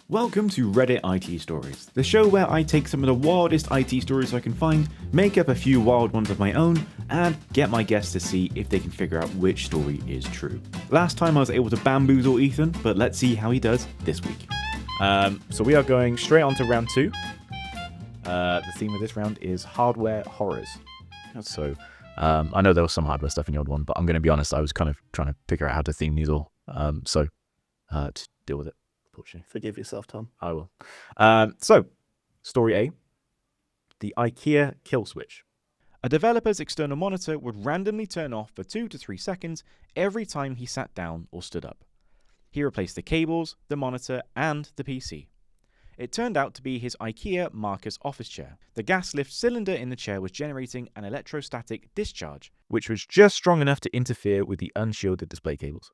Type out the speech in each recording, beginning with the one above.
Welcome to Reddit IT Stories, the show where I take some of the wildest IT stories I can find, make up a few wild ones of my own, and get my guests to see if they can figure out which story is true. Last time I was able to bamboozle Ethan, but let's see how he does this week. So we are going straight on to round 2. The theme of this round is hardware horrors. So I know there was some hardware stuff in the old one, but I'm going to be honest, I was kind of trying to figure out how to theme these all. So to deal with it. Forgive yourself, Tom. I will. So, story A. The IKEA kill switch. A developer's external monitor would randomly turn off for 2 to 3 seconds every time he sat down or stood up. He replaced the cables, the monitor, and the PC. It turned out to be his IKEA Marcus office chair. The gas lift cylinder in the chair was generating an electrostatic discharge, which was just strong enough to interfere with the unshielded display cables.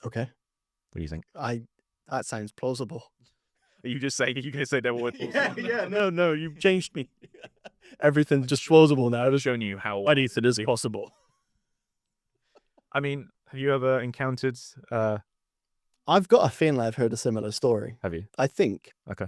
Okay. What do you think? That sounds plausible. Are you going to say that word? No, you've changed me. Everything's just plausible now. I've just Shown you how anything is possible. I mean, have you ever encountered... I've got a feeling I've heard a similar story. Have you? I think. Okay.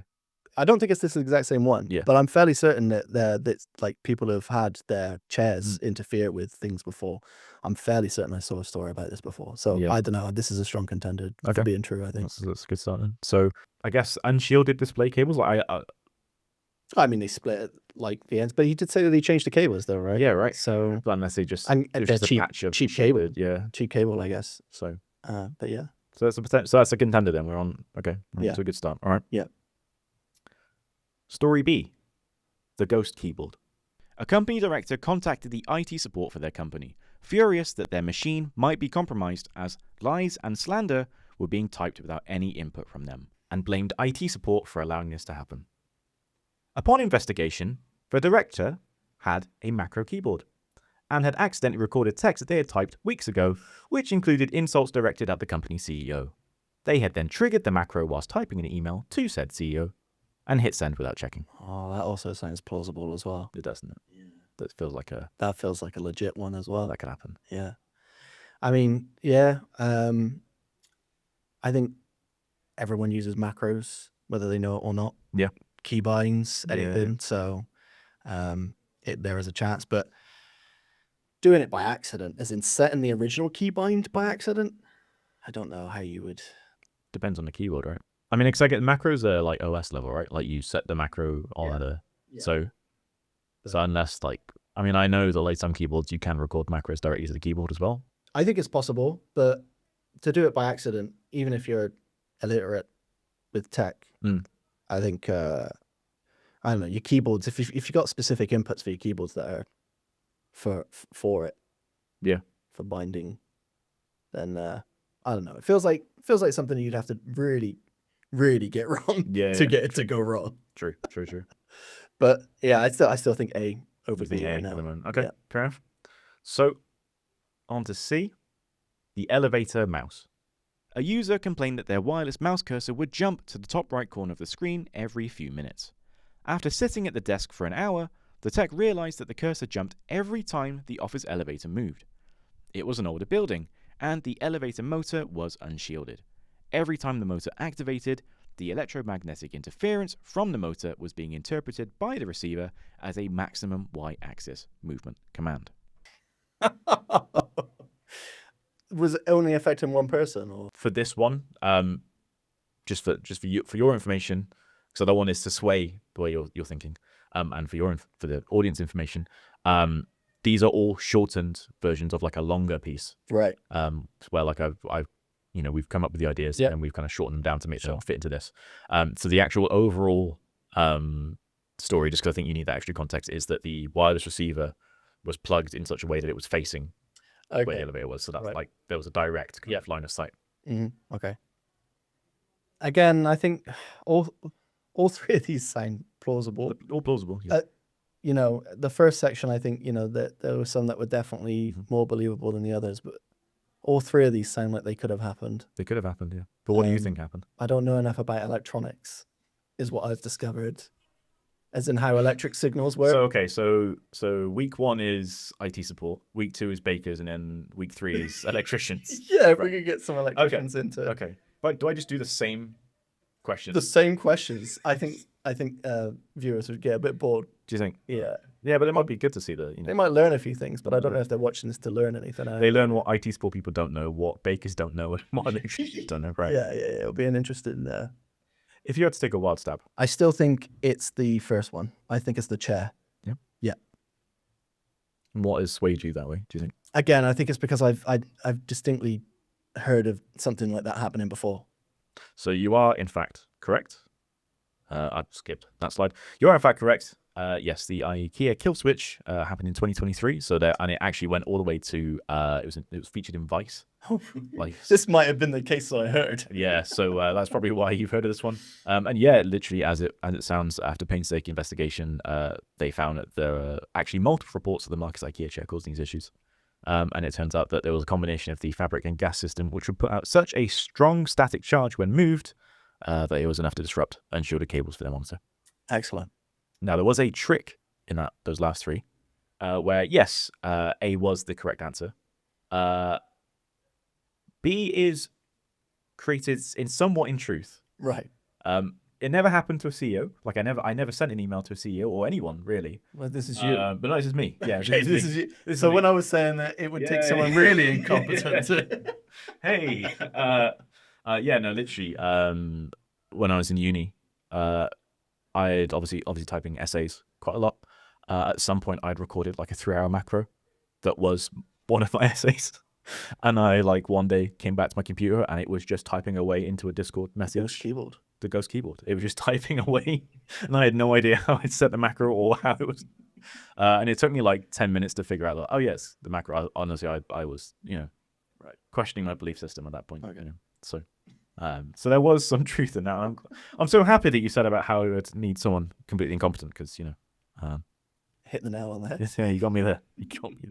I don't think it's this exact same one. Yeah. But I'm fairly certain that like people have had their chairs interfere with things before. I'm fairly certain I saw a story about this before. So Yeah. I don't know. This is a strong contender for Okay. being true, I think. That's a good start then. So, I guess unshielded display cables, I mean, they split it, like the ends, but he did say that they changed the cables though, right? yeah, right. So, Unless they just... and it was they're just a cheap, patch of cheap cable. shielded, yeah. Cheap cable, I guess. So But yeah. that's a potential. So that's a contender then. We're on... Okay. Yeah. It's a good start. All right. Yeah. Story B. The ghost keyboard. A company director contacted the IT support for their company, furious that their machine might be compromised as lies and slander were being typed without any input from them, and blamed IT support for allowing this to happen. Upon investigation, the director had a macro keyboard and had accidentally recorded text that they had typed weeks ago, which included insults directed at the company CEO. They had then triggered the macro whilst typing an email to said CEO and hit send without checking. Oh, that also sounds plausible as well. It doesn't it? Yeah. That feels like That feels like a legit one as well. that could happen. Yeah. I mean, yeah. I think everyone uses macros, whether they know it or not. Yeah. Keybinds, Yeah. anything. So there is a chance. But doing it by accident, as in setting the original keybind by accident, I don't know how you would. Depends on the keyboard, right? I mean, because I get macros are like OS level, right? Like you set the macro on So unless like, I mean, I know the some keyboards you can record macros directly to the keyboard as well. I think it's possible, but to do it by accident, even if you're illiterate with tech, I think I don't know, your keyboards. If you got specific inputs for your keyboards that are for it, for binding, then I don't know. It feels like something you'd have to really, really get wrong to get it to go wrong. True. But yeah, I still think A over The B A right now. at the moment. Okay, Yeah. fair enough. So on to C, the elevator mouse. A user complained that their wireless mouse cursor would jump to the top right corner of the screen every few minutes. After sitting at the desk for an hour, the tech realized that the cursor jumped every time the office elevator moved. It was an older building, and the elevator motor was unshielded. Every time the motor activated, the electromagnetic interference from the motor was being interpreted by the receiver as a maximum Y-axis movement command. Was it only affecting one person, or? For this one, just for your information, because I don't want this to sway the way you're thinking, and for the audience information, these are all shortened versions of like a longer piece, Right. where like I've we've come up with the ideas and we've kind of shortened them down to make sure it fit into this. So the actual overall story, just because I think you need that extra context, is that the wireless receiver was plugged in such a way that it was facing where the elevator was. So that's like there was a direct kind of line of sight. Mm-hmm. Okay. Again, I think all three of these sound plausible. All plausible. Yeah. The first section, I think, that there were some that were definitely more believable than the others, but all three of these sound like they could have happened. They could have happened, yeah. But what do you think happened? I don't know enough about electronics, is what I've discovered. As in how electric signals work. So week 1 is IT support, week 2 is bakers, and then week 3 is electricians. Yeah, if we could get some electricians into. Okay. But do I just do the same questions. the same questions. I think viewers would get a bit bored. Do you think? Yeah, Yeah, but it might be good to see the. they might learn a few things, but I don't know if they're watching this to learn anything. They learn what IT support people don't know, what bakers don't know, and what they don't know. Right. Yeah. It'll be an interesting. If you had to take a wild stab, I still think it's the first one. I think it's the chair. Yeah. what has swayed you that way? Do you think? Again, I think it's because I've distinctly heard of something like that happening before. So you are in fact correct. I skipped that slide. You are in fact correct. Yes, the IKEA kill switch happened in 2023. So there, and it actually went all the way to it was featured in Vice. Like This might have been the case I heard. yeah, so that's probably why you've heard of this one. And yeah, literally as it sounds, after painstaking investigation, they found that there are actually multiple reports of the Marcus IKEA chair causing these issues. And it turns out that there was a combination of the fabric and gas system, which would put out such a strong static charge when moved that it was enough to disrupt unshielded cables for their monitor. Excellent. Now, there was a trick in those last three, where yes, A was the correct answer. B is created in somewhat in truth. Right. It never happened to a CEO. Like I never sent an email to a CEO or anyone really. Well, this is you. But no, this is me. Yeah, Okay, this is you. So when I was saying that it would take someone really incompetent to... Hey, yeah, no, literally. When I was in uni, I'd obviously typing essays quite a lot. At some point, I'd recorded like a 3-hour macro that was one of my essays. And I like one day came back to my computer and it was just typing away into a Discord message. Ghost keyboard. The Ghost keyboard. It was just typing away, and I had no idea how I'd set the macro or how it was. And it took me like 10 minutes to figure out. Like, oh yes, the macro. Honestly, I was right questioning my belief system at that point. Okay. So there was some truth in that. I'm so happy that you said about how it would need someone completely incompetent because Hit the nail on the head. yeah, you got me there. You got me.